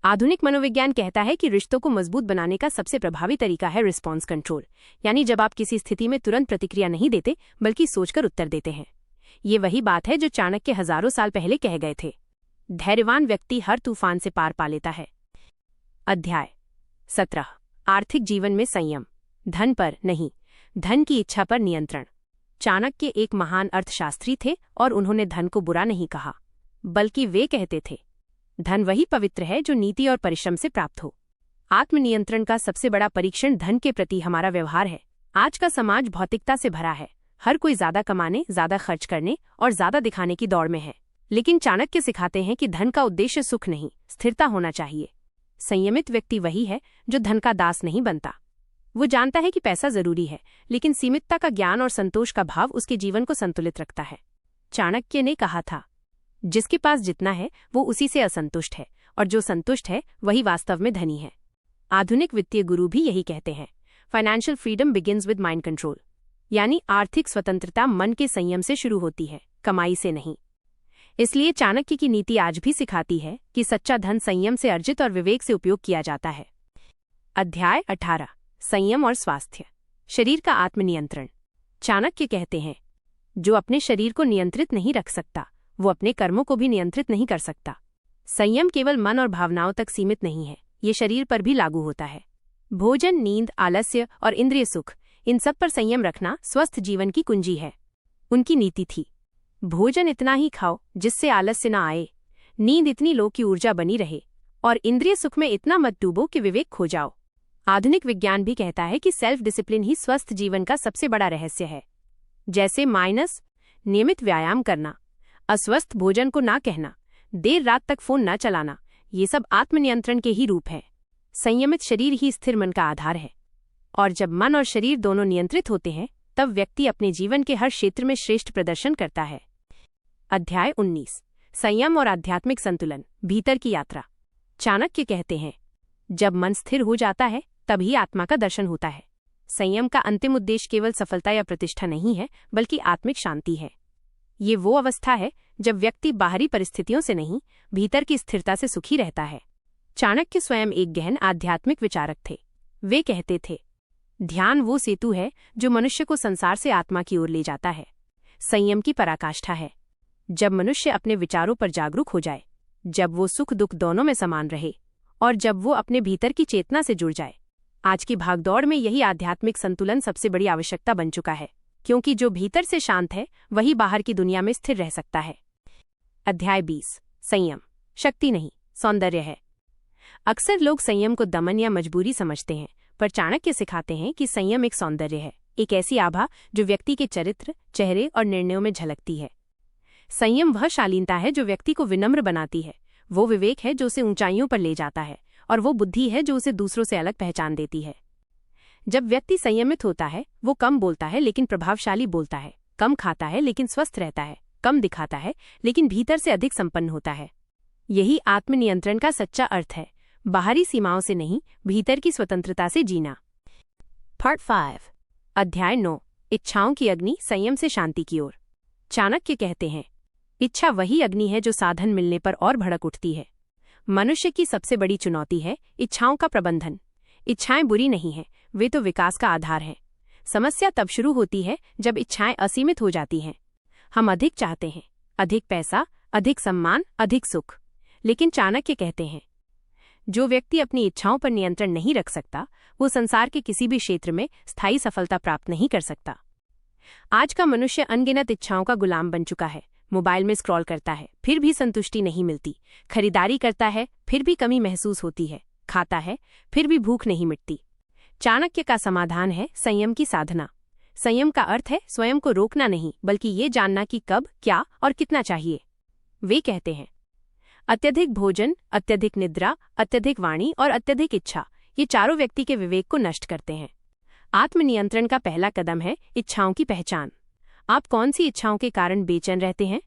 आधुनिक मनोविज्ञान कहता है कि रिश्तों को मजबूत बनाने का सबसे प्रभावी तरीका है रिस्पॉन्स कंट्रोल, यानी जब आप किसी स्थिति में तुरंत प्रतिक्रिया नहीं देते बल्कि सोचकर उत्तर देते हैं। ये वही बात है जो चाणक्य हजारों साल पहले कह गए थे। धैर्यवान व्यक्ति हर तूफान से पार पा लेता है। अध्याय 17 आर्थिक जीवन में संयम, धन पर नहीं, धन की इच्छा पर नियंत्रण। चाणक्य एक महान अर्थशास्त्री थे और उन्होंने धन को बुरा नहीं कहा, बल्कि वे कहते थे धन वही पवित्र है जो नीति और परिश्रम से प्राप्त हो। आत्मनियंत्रण का सबसे बड़ा परीक्षण धन के प्रति हमारा व्यवहार है। आज का समाज भौतिकता से भरा है, हर कोई ज्यादा कमाने, ज्यादा खर्च करने और ज्यादा दिखाने की दौड़ में है। लेकिन चाणक्य सिखाते हैं कि धन का उद्देश्य सुख नहीं, स्थिरता होना चाहिए। संयमित व्यक्ति वही है जो धन का दास नहीं बनता। वो जानता है कि पैसा जरूरी है, लेकिन सीमितता का ज्ञान और संतोष का भाव उसके जीवन को संतुलित रखता है। चाणक्य ने कहा था, जिसके पास जितना है वो उसी से असंतुष्ट है, और जो संतुष्ट है वही वास्तव में धनी है। आधुनिक वित्तीय गुरु भी यही कहते हैं, financial freedom begins with mind control, यानी आर्थिक स्वतंत्रता मन के संयम से शुरू होती है, कमाई से नहीं। इसलिए चाणक्य की नीति आज भी सिखाती है कि सच्चा धन संयम से अर्जित और विवेक से उपयोग किया जाता है। अध्याय 18 संयम और स्वास्थ्य, शरीर का आत्मनियंत्रण। चाणक्य कहते हैं, जो अपने शरीर को नियंत्रित नहीं रख सकता वो अपने कर्मों को भी नियंत्रित नहीं कर सकता। संयम केवल मन और भावनाओं तक सीमित नहीं है, ये शरीर पर भी लागू होता है। भोजन, नींद, आलस्य और इंद्रिय सुख, इन सब पर संयम रखना स्वस्थ जीवन की कुंजी है। उनकी नीति थी, भोजन इतना ही खाओ जिससे आलस्य न आए, नींद इतनी लो कि ऊर्जा बनी रहे, और इंद्रिय सुख में इतना मत डूबो कि विवेक खो जाओ। आधुनिक विज्ञान भी कहता है कि सेल्फ डिसिप्लिन ही स्वस्थ जीवन का सबसे बड़ा रहस्य है। जैसे नियमित व्यायाम करना, अस्वस्थ भोजन को ना कहना, देर रात तक फोन न चलाना, ये सब आत्मनियंत्रण के ही रूप हैं। संयमित शरीर ही स्थिर मन का आधार है, और जब मन और शरीर दोनों नियंत्रित होते हैं तब व्यक्ति अपने जीवन के हर क्षेत्र में श्रेष्ठ प्रदर्शन करता है। अध्याय 19 संयम और आध्यात्मिक संतुलन, भीतर की यात्रा। चाणक्य कहते हैं, जब मन स्थिर हो जाता है तभी आत्मा का दर्शन होता है। संयम का अंतिम उद्देश्य केवल सफलता या प्रतिष्ठा नहीं है, बल्कि आत्मिक शांति है। ये वो अवस्था है जब व्यक्ति बाहरी परिस्थितियों से नहीं, भीतर की स्थिरता से सुखी रहता है। चाणक्य स्वयं एक गहन आध्यात्मिक विचारक थे। वे कहते थे, ध्यान वो सेतु है जो मनुष्य को संसार से आत्मा की ओर ले जाता है। संयम की पराकाष्ठा है जब मनुष्य अपने विचारों पर जागरूक हो जाए, जब वो सुख दुख दोनों में समान रहे, और जब वो अपने भीतर की चेतना से जुड़ जाए। आज की भागदौड़ में यही आध्यात्मिक संतुलन सबसे बड़ी आवश्यकता बन चुका है, क्योंकि जो भीतर से शांत है वही बाहर की दुनिया में स्थिर रह सकता है। अध्याय 20 संयम शक्ति नहीं, सौंदर्य है। अक्सर लोग संयम को दमन या मजबूरी समझते हैं, पर चाणक्य सिखाते हैं कि संयम एक सौंदर्य है, एक ऐसी आभा जो व्यक्ति के चरित्र, चेहरे और निर्णयों में झलकती है। संयम वह शालीनता है जो व्यक्ति को विनम्र बनाती है, वो विवेक है जो उसे ऊंचाइयों पर ले जाता है, और वो बुद्धि है जो उसे दूसरों से अलग पहचान देती है। जब व्यक्ति संयमित होता है वो कम बोलता है लेकिन प्रभावशाली बोलता है, कम खाता है लेकिन स्वस्थ रहता है, कम दिखाता है लेकिन भीतर से अधिक संपन्न होता है। यही आत्मनियंत्रण का सच्चा अर्थ है, बाहरी सीमाओं से नहीं, भीतर की स्वतंत्रता से जीना। पार्ट 5 अध्याय 9 इच्छाओं की अग्नि, संयम से शांति की ओर। चाणक्य कहते हैं, इच्छा वही अग्नि है जो साधन मिलने पर और भड़क उठती है। मनुष्य की सबसे बड़ी चुनौती है इच्छाओं का प्रबंधन। इच्छाएं बुरी नहीं हैं, वे तो विकास का आधार हैं। समस्या तब शुरू होती है जब इच्छाएं असीमित हो जाती हैं। हम अधिक चाहते हैं, अधिक पैसा, अधिक सम्मान, अधिक सुख। लेकिन चाणक्य कहते हैं, जो व्यक्ति अपनी इच्छाओं पर नियंत्रण नहीं रख सकता, वो संसार के किसी भी क्षेत्र में स्थायी सफलता प्राप्त नहीं कर सकता। आज का मनुष्य अनगिनत इच्छाओं का गुलाम बन चुका है। मोबाइल में स्क्रॉल करता है, फिर भी संतुष्टि नहीं मिलती। खरीदारी करता है, फिर भी कमी महसूस होती है। खाता है, फिर भी भूख नहीं मिटती। चाणक्य का समाधान है संयम की साधना। संयम का अर्थ है स्वयं को रोकना नहीं, बल्कि ये जानना कि कब, क्या और कितना चाहिए। वे कहते हैं, अत्यधिक भोजन, अत्यधिक निद्रा, अत्यधिक वाणी और अत्यधिक इच्छा, ये चारों व्यक्ति के विवेक को नष्ट करते हैं। आत्मनियंत्रण का पहला कदम है इच्छाओं की पहचान। आप कौन सी इच्छाओं के कारण बेचैन रहते हैं?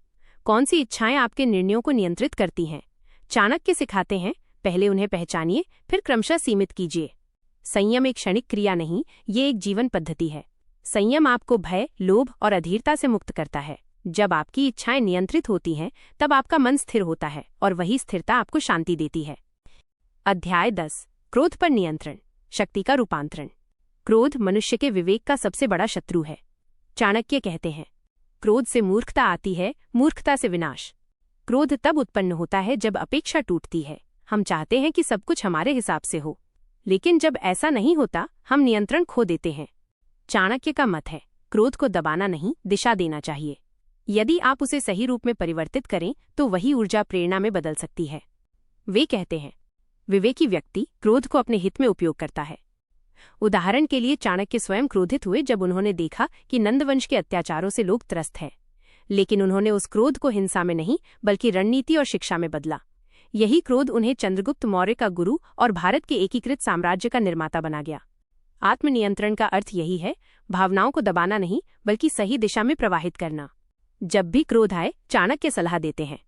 कौन सी इच्छाएं आपके निर्णयों को नियंत्रित करती हैं? चाणक्य सिखाते हैं, पहले उन्हें पहचानिए, फिर क्रमशः सीमित कीजिए। संयम एक क्षणिक क्रिया नहीं, ये एक जीवन पद्धति है। संयम आपको भय, लोभ और अधीरता से मुक्त करता है। जब आपकी इच्छाएं नियंत्रित होती हैं, तब आपका मन स्थिर होता है और वही स्थिरता आपको शांति देती है। अध्याय 10, क्रोध पर नियंत्रण, शक्ति का रूपांतरण। क्रोध मनुष्य के विवेक का सबसे बड़ा शत्रु है। चाणक्य कहते हैं, क्रोध से मूर्खता आती है, मूर्खता से विनाश। क्रोध तब उत्पन्न होता है जब अपेक्षा टूटती है। हम चाहते हैं कि सब कुछ हमारे हिसाब से हो, लेकिन जब ऐसा नहीं होता, हम नियंत्रण खो देते हैं। चाणक्य का मत है, क्रोध को दबाना नहीं, दिशा देना चाहिए। यदि आप उसे सही रूप में परिवर्तित करें, तो वही ऊर्जा प्रेरणा में बदल सकती है। वे कहते हैं, विवेकी व्यक्ति क्रोध को अपने हित में उपयोग करता है। उदाहरण के लिए चाणक्य स्वयं क्रोधित हुए जब उन्होंने देखा कि नंदवंश के अत्याचारों से लोग त्रस्त हैं, लेकिन उन्होंने उस क्रोध को हिंसा में नहीं, बल्कि रणनीति और शिक्षा में बदला। यही क्रोध उन्हें चंद्रगुप्त मौर्य का गुरु और भारत के एकीकृत साम्राज्य का निर्माता बना गया। आत्मनियंत्रण का अर्थ यही है, भावनाओं को दबाना नहीं, बल्कि सही दिशा में प्रवाहित करना। जब भी क्रोध आए, चाणक्य सलाह देते हैं,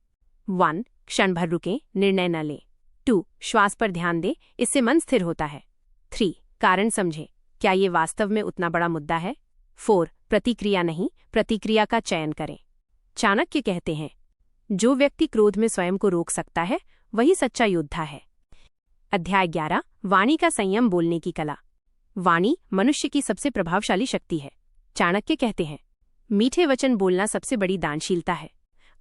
1. क्षण भर रुकें, निर्णय न लें। 2. श्वास पर ध्यान दें, इससे मन स्थिर होता है। 3. कारण समझें, क्या ये वास्तव में उतना बड़ा मुद्दा है। 4. प्रतिक्रिया नहीं, प्रतिक्रिया का चयन करें। चाणक्य कहते हैं, जो व्यक्ति क्रोध में स्वयं को रोक सकता है, वही सच्चा योद्धा है। अध्याय 11, वाणी का संयम, बोलने की कला। वाणी मनुष्य की सबसे प्रभावशाली शक्ति है। चाणक्य कहते हैं, मीठे वचन बोलना सबसे बड़ी दानशीलता है।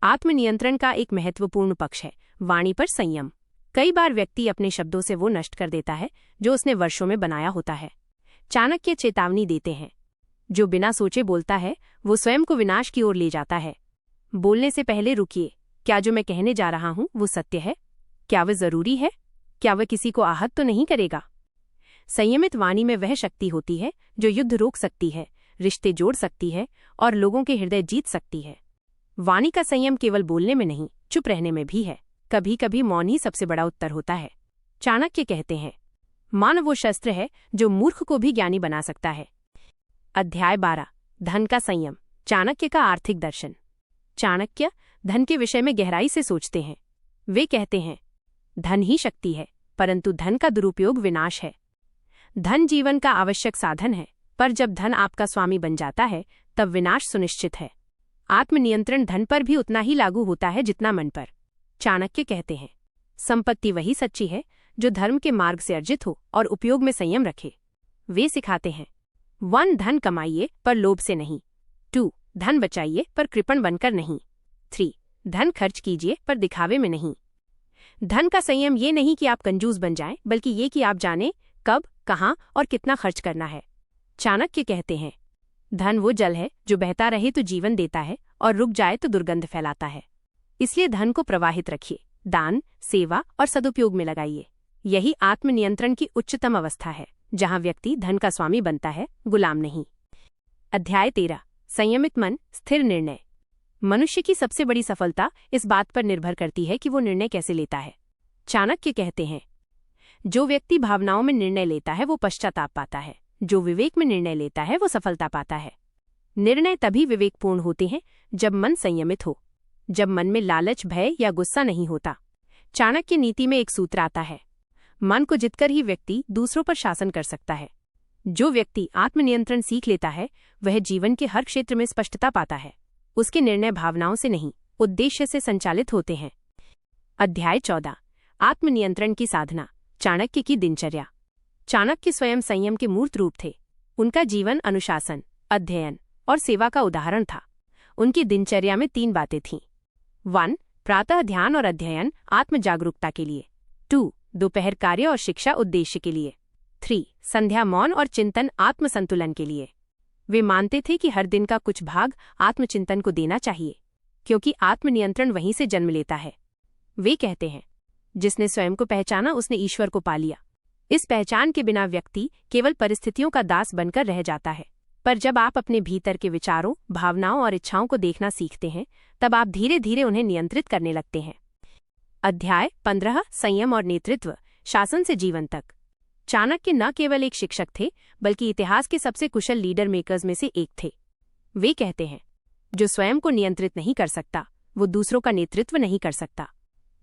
आत्मनियंत्रण का एक महत्वपूर्ण पक्ष है वाणी पर संयम। कई बार व्यक्ति अपने शब्दों से वो नष्ट कर देता है जो उसने वर्षों में बनाया होता है। चाणक्य चेतावनी देते हैं, जो बिना सोचे बोलता है, वो स्वयं को विनाश की ओर ले जाता है। बोलने से पहले रुकिए, क्या जो मैं कहने जा रहा हूं वो सत्य है? क्या वह जरूरी है? क्या वह किसी को आहत तो नहीं करेगा? संयमित वाणी में वह शक्ति होती है जो युद्ध रोक सकती है, रिश्ते जोड़ सकती है और लोगों के हृदय जीत सकती है। वाणी का संयम केवल बोलने में नहीं, चुप रहने में भी है। कभी कभी मौन ही सबसे बड़ा उत्तर होता है। चाणक्य कहते हैं, मान वो शस्त्र है जो मूर्ख को भी ज्ञानी बना सकता है। अध्याय 12, धन का संयम, चाणक्य का आर्थिक दर्शन। चाणक्य धन के विषय में गहराई से सोचते हैं। वे कहते हैं, धन ही शक्ति है, परंतु धन का दुरुपयोग विनाश है। धन जीवन का आवश्यक साधन है, पर जब धन आपका स्वामी बन जाता है, तब विनाश सुनिश्चित है। आत्मनियंत्रण धन पर भी उतना ही लागू होता है जितना मन पर। चाणक्य कहते हैं, संपत्ति वही सच्ची है जो धर्म के मार्ग से अर्जित हो और उपयोग में संयम रखे। वे सिखाते हैं, 1. धन कमाइए पर लोभ से नहीं। 2. धन बचाइए पर कृपण बनकर नहीं। 3. धन खर्च कीजिए पर दिखावे में नहीं। धन का संयम ये नहीं कि आप कंजूस बन जाएं, बल्कि ये कि आप जानें कब, कहां और कितना खर्च करना है। चाणक्य कहते हैं, धन वो जल है जो बहता रहे तो जीवन देता है और रुक जाए तो दुर्गंध फैलाता है। इसलिए धन को प्रवाहित रखिए, दान, सेवा और सदुपयोग में लगाइए। यही आत्मनियंत्रण की उच्चतम अवस्था है, जहां व्यक्ति धन का स्वामी बनता है, गुलाम नहीं। अध्याय 13, संयमित मन, स्थिर निर्णय। मनुष्य की सबसे बड़ी सफलता इस बात पर निर्भर करती है कि वो निर्णय कैसे लेता है। चाणक्य कहते हैं, जो व्यक्ति भावनाओं में निर्णय लेता है वो पश्चाताप पाता है, जो विवेक में निर्णय लेता है वो सफलता पाता है। निर्णय तभी विवेकपूर्ण होते हैं जब मन संयमित हो, जब मन में लालच, भय या गुस्सा नहीं होता। चाणक्य नीति में एक सूत्र आता है, मन को जीतकर ही व्यक्ति दूसरों पर शासन कर सकता है। जो व्यक्ति आत्मनियंत्रण सीख लेता है, वह जीवन के हर क्षेत्र में स्पष्टता पाता है। उसके निर्णय भावनाओं से नहीं, उद्देश्य से संचालित होते हैं। अध्याय 14, आत्मनियंत्रण की साधना, चाणक्य की दिनचर्या। चाणक्य स्वयं संयम के मूर्त रूप थे। उनका जीवन अनुशासन, अध्ययन और सेवा का उदाहरण था। उनकी दिनचर्या में 3 बातें थीं। 1. प्रातः ध्यान और अध्ययन आत्म जागरूकता के लिए। 2. दोपहर कार्य और शिक्षा उद्देश्य के लिए। 3. संध्या मौन और चिंतन आत्म संतुलन के लिए। वे मानते थे कि हर दिन का कुछ भाग आत्मचिंतन को देना चाहिए, क्योंकि आत्मनियंत्रण वहीं से जन्म लेता है। वे कहते हैं, जिसने स्वयं को पहचाना उसने ईश्वर को पा लिया। इस पहचान के बिना व्यक्ति केवल परिस्थितियों का दास बनकर रह जाता है। पर जब आप अपने भीतर के विचारों, भावनाओं और इच्छाओं को देखना सीखते हैं, तब आप धीरे धीरे उन्हें नियंत्रित करने लगते हैं। अध्याय 15 संयम और नेतृत्व, शासन से जीवन तक। चाणक्य न केवल एक शिक्षक थे, बल्कि इतिहास के सबसे कुशल लीडर मेकर्स में से एक थे। वे कहते हैं, जो स्वयं को नियंत्रित नहीं कर सकता, वो दूसरों का नेतृत्व नहीं कर सकता।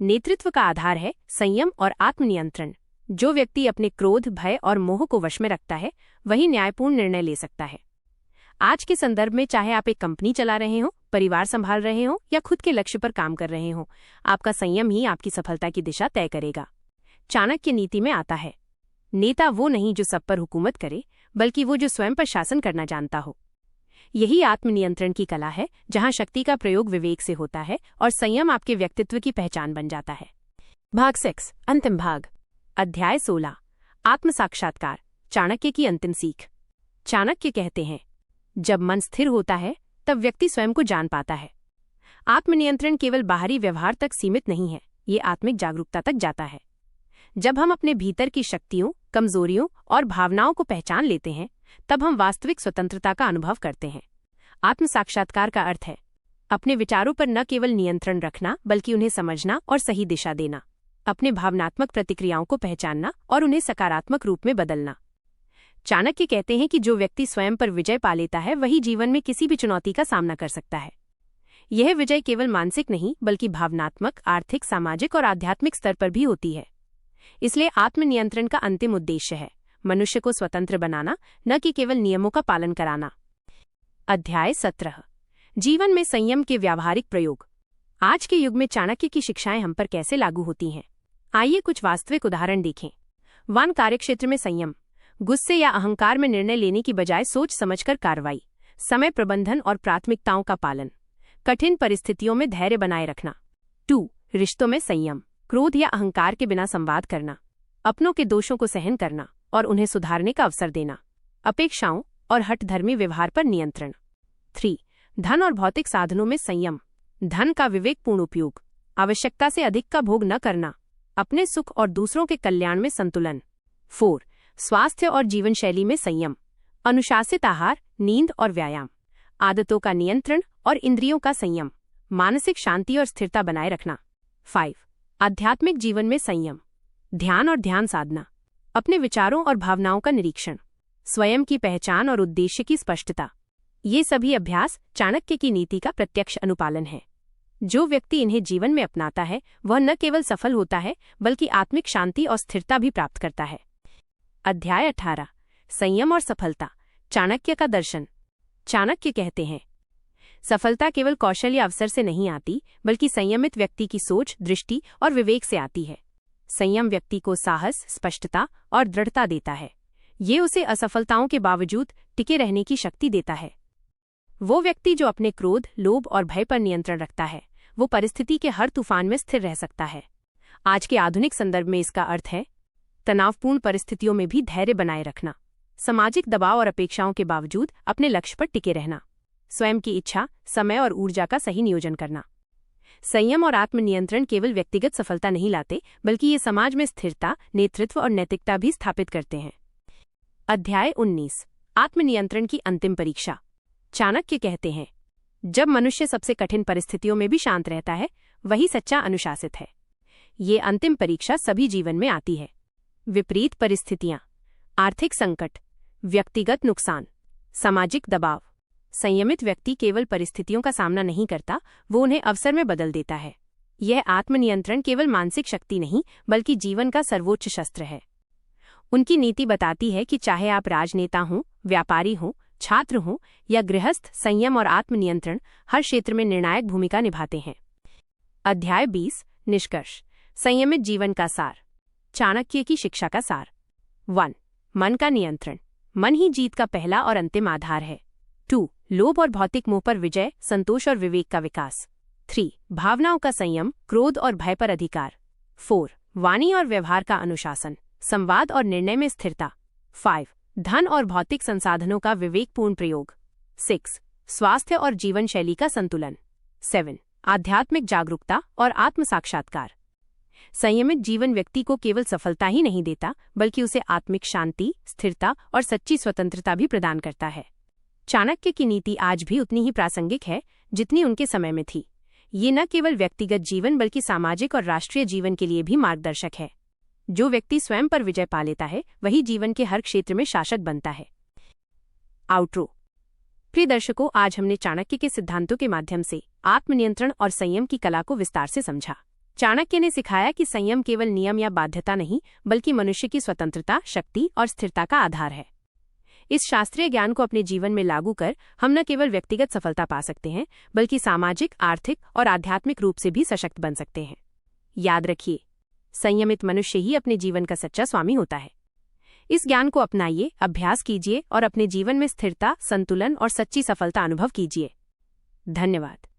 नेतृत्व का आधार है संयम और आत्मनियंत्रण। जो व्यक्ति अपने क्रोध, भय और मोह को वश में रखता है, वही न्यायपूर्ण निर्णय ले सकता है। आज के संदर्भ में चाहे आप एक कंपनी चला रहे हो, परिवार संभाल रहे हो या खुद के लक्ष्य पर काम कर रहे हो, आपका संयम ही आपकी सफलता की दिशा तय करेगा। चाणक्य नीति में आता है, नेता वो नहीं जो सब पर हुकूमत करे, बल्कि वो जो स्वयं पर शासन करना जानता हो। यही आत्मनियंत्रण की कला है, जहां शक्ति का प्रयोग विवेक से होता है और संयम आपके व्यक्तित्व की पहचान बन जाता है। भाग 6, अंतिम भाग। अध्याय 16, आत्म साक्षात्कार, चाणक्य की अंतिम सीख। चाणक्य कहते हैं, जब मन स्थिर होता है, तब व्यक्ति स्वयं को जान पाता है। आत्मनियंत्रण केवल बाहरी व्यवहार तक सीमित नहीं है, ये आत्मिक जागरूकता तक जाता है। जब हम अपने भीतर की शक्तियों, कमजोरियों और भावनाओं को पहचान लेते हैं, तब हम वास्तविक स्वतंत्रता का अनुभव करते हैं। आत्म साक्षात्कार का अर्थ है अपने विचारों पर न केवल नियंत्रण रखना, बल्कि उन्हें समझना और सही दिशा देना। अपने भावनात्मक प्रतिक्रियाओं को पहचानना और उन्हें सकारात्मक रूप में बदलना। चाणक्य कहते हैं कि जो व्यक्ति स्वयं पर विजय पा लेता है, वही जीवन में किसी भी चुनौती का सामना कर सकता है। यह विजय केवल मानसिक नहीं, बल्कि भावनात्मक, आर्थिक, सामाजिक और आध्यात्मिक स्तर पर भी होती है। इसलिए आत्मनियंत्रण का अंतिम उद्देश्य है मनुष्य को स्वतंत्र बनाना, न कि केवल नियमों का पालन कराना। अध्याय 17, जीवन में संयम के व्यावहारिक प्रयोग। आज के युग में चाणक्य की शिक्षाएं हम पर कैसे लागू होती हैं? आइए कुछ वास्तविक उदाहरण देखें। 1. कार्यक्षेत्र में संयम, गुस्से या अहंकार में निर्णय लेने की बजाय सोच समझकर कार्रवाई। समय प्रबंधन और प्राथमिकताओं का पालन। कठिन परिस्थितियों में धैर्य बनाए रखना। 2. रिश्तों में संयम, क्रोध या अहंकार के बिना संवाद करना। अपनों के दोषों को सहन करना और उन्हें सुधारने का अवसर देना। अपेक्षाओं और हठधर्मी व्यवहार पर नियंत्रण। 3. धन और भौतिक साधनों में संयम, धन का विवेकपूर्ण उपयोग, आवश्यकता से अधिक का भोग न करना। अपने सुख और दूसरों के कल्याण में संतुलन। 4. स्वास्थ्य और जीवन शैली में संयम, अनुशासित आहार, नींद और व्यायाम। आदतों का नियंत्रण और इंद्रियों का संयम, मानसिक शांति और स्थिरता बनाए रखना। 5. आध्यात्मिक जीवन में संयम, ध्यान और ध्यान साधना। अपने विचारों और भावनाओं का निरीक्षण, स्वयं की पहचान और उद्देश्य की स्पष्टता। ये सभी अभ्यास चाणक्य की नीति का प्रत्यक्ष अनुपालन है। जो व्यक्ति इन्हें जीवन में अपनाता है, वह न केवल सफल होता है, बल्कि आत्मिक शांति और स्थिरता भी प्राप्त करता है। अध्याय 18, संयम और सफलता, चाणक्य का दर्शन। चाणक्य कहते हैं, सफलता केवल कौशल या अवसर से नहीं आती, बल्कि संयमित व्यक्ति की सोच, दृष्टि और विवेक से आती है। संयम व्यक्ति को साहस, स्पष्टता और दृढ़ता देता है। ये उसे असफलताओं के बावजूद टिके रहने की शक्ति देता है। वो व्यक्ति जो अपने क्रोध, लोभ और भय पर नियंत्रण रखता है, वो परिस्थिति के हर तूफान में स्थिर रह सकता है। आज के आधुनिक संदर्भ में इसका अर्थ है तनावपूर्ण परिस्थितियों में भी धैर्य बनाए रखना, सामाजिक दबाव और अपेक्षाओं के बावजूद अपने लक्ष्य पर टिके रहना, स्वयं की इच्छा, समय और ऊर्जा का सही नियोजन करना। संयम और आत्मनियंत्रण केवल व्यक्तिगत सफलता नहीं लाते, बल्कि ये समाज में स्थिरता, नेतृत्व और नैतिकता भी स्थापित करते हैं। अध्याय 19, आत्मनियंत्रण की अंतिम परीक्षा। चाणक्य कहते हैं, जब मनुष्य सबसे कठिन परिस्थितियों में भी शांत रहता है, वही सच्चा अनुशासित है। ये अंतिम परीक्षा सभी जीवन में आती है। विपरीत परिस्थितियां, आर्थिक संकट, व्यक्तिगत नुकसान, सामाजिक दबाव। संयमित व्यक्ति केवल परिस्थितियों का सामना नहीं करता, वो उन्हें अवसर में बदल देता है। यह आत्मनियंत्रण केवल मानसिक शक्ति नहीं, बल्कि जीवन का सर्वोच्च शस्त्र है। उनकी नीति बताती है कि चाहे आप राजनेता हों, व्यापारी हों, छात्र हों या गृहस्थ, संयम और आत्मनियंत्रण हर क्षेत्र में निर्णायक भूमिका निभाते हैं। अध्याय 20, निष्कर्ष, संयमित जीवन का सार, चाणक्य की शिक्षा का सार। 1. मन का नियंत्रण। मन ही जीत का पहला और अंतिम आधार है। 2. लोभ और भौतिक मोह पर विजय, संतोष और विवेक का विकास। 3. भावनाओं का संयम, क्रोध और भय पर अधिकार। 4. वाणी और व्यवहार का अनुशासन, संवाद और निर्णय में स्थिरता। 5. धन और भौतिक संसाधनों का विवेकपूर्ण प्रयोग। 6. स्वास्थ्य और जीवन शैली का संतुलन। 7. आध्यात्मिक जागरूकता और आत्म साक्षात्कार। संयमित जीवन व्यक्ति को केवल सफलता ही नहीं देता, बल्कि उसे आत्मिक शांति, स्थिरता और सच्ची स्वतंत्रता भी प्रदान करता है। चाणक्य की नीति आज भी उतनी ही प्रासंगिक है जितनी उनके समय में थी। ये न केवल व्यक्तिगत जीवन बल्कि सामाजिक और राष्ट्रीय जीवन के लिए भी मार्गदर्शक है। जो व्यक्ति स्वयं पर विजय पा लेता है वही जीवन के हर क्षेत्र में शासक बनता है। आउटरो। प्रिय दर्शकों, आज हमने चाणक्य के सिद्धांतों के माध्यम से आत्मनियंत्रण और संयम की कला को विस्तार से समझा। चाणक्य ने सिखाया कि संयम केवल नियम या बाध्यता नहीं, बल्कि मनुष्य की स्वतंत्रता, शक्ति और स्थिरता का आधार है। इस शास्त्रीय ज्ञान को अपने जीवन में लागू कर हम न केवल व्यक्तिगत सफलता पा सकते हैं, बल्कि सामाजिक, आर्थिक और आध्यात्मिक रूप से भी सशक्त बन सकते हैं। याद रखिए, संयमित मनुष्य ही अपने जीवन का सच्चा स्वामी होता है। इस ज्ञान को अपनाइए, अभ्यास कीजिए और अपने जीवन में स्थिरता, संतुलन और सच्ची सफलता अनुभव कीजिए। धन्यवाद।